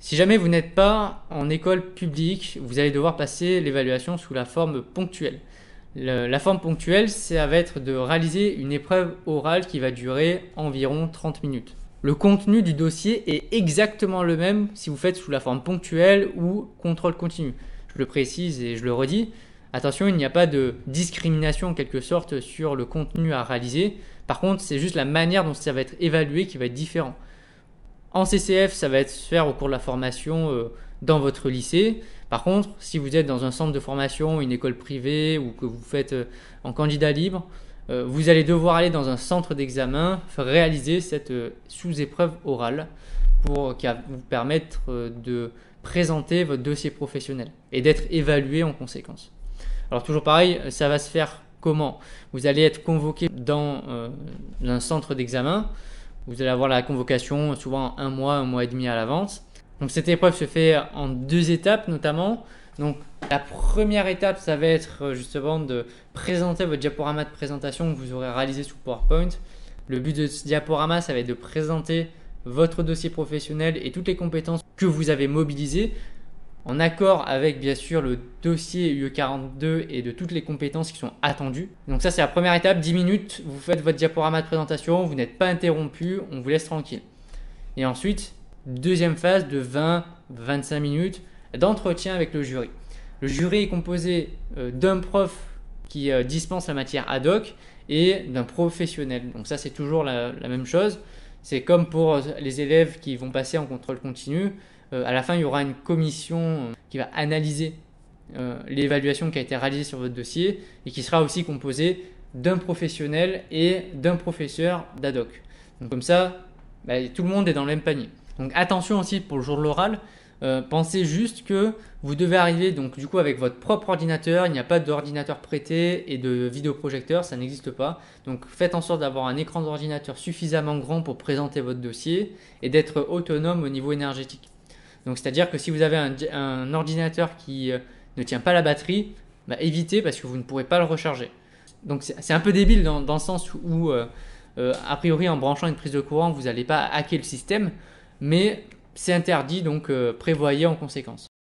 Si jamais vous n'êtes pas en école publique, vous allez devoir passer l'évaluation sous la forme ponctuelle. La forme ponctuelle, ça va être de réaliser une épreuve orale qui va durer environ 30 minutes. Le contenu du dossier est exactement le même si vous faites sous la forme ponctuelle ou contrôle continu. Je le précise et je le redis. Attention, il n'y a pas de discrimination en quelque sorte sur le contenu à réaliser. Par contre, c'est juste la manière dont ça va être évalué qui va être différent. En CCF, ça va être faire au cours de la formation dans votre lycée. Par contre, si vous êtes dans un centre de formation, une école privée ou que vous faites en candidat libre, vous allez devoir aller dans un centre d'examen, réaliser cette sous-épreuve orale qui va vous permettre de présenter votre dossier professionnel et d'être évalué en conséquence. Alors toujours pareil, ça va se faire comment? Vous allez être convoqué dans un centre d'examen. Vous allez avoir la convocation souvent un mois et demi à l'avance. Donc cette épreuve se fait en 2 étapes notamment. Donc la première étape, ça va être justement de présenter votre diaporama de présentation que vous aurez réalisé sous PowerPoint. Le but de ce diaporama, ça va être de présenter votre dossier professionnel et toutes les compétences que vous avez mobilisées en accord avec bien sûr le dossier UE42 et de toutes les compétences qui sont attendues. Donc ça c'est la première étape, 10 minutes, vous faites votre diaporama de présentation, vous n'êtes pas interrompu, on vous laisse tranquille. Et ensuite, deuxième phase de 20-25 minutes d'entretien avec le jury. Le jury est composé d'un prof qui dispense la matière ad hoc et d'un professionnel. Donc ça c'est toujours la même chose. C'est comme pour les élèves qui vont passer en contrôle continu. À la fin, il y aura une commission qui va analyser l'évaluation qui a été réalisée sur votre dossier et qui sera aussi composée d'un professionnel et d'un professeur d'ad hoc. Donc comme ça, tout le monde est dans le même panier. Donc attention aussi pour le jour de l'oral, pensez juste que vous devez arriver donc du coup avec votre propre ordinateur, il n'y a pas d'ordinateur prêté et de vidéoprojecteur, ça n'existe pas. Donc faites en sorte d'avoir un écran d'ordinateur suffisamment grand pour présenter votre dossier et d'être autonome au niveau énergétique. Donc c'est-à-dire que si vous avez un ordinateur qui ne tient pas la batterie, évitez parce que vous ne pourrez pas le recharger. Donc c'est un peu débile dans le sens où a priori en branchant une prise de courant, vous n'allez pas hacker le système, mais c'est interdit donc prévoyez en conséquence.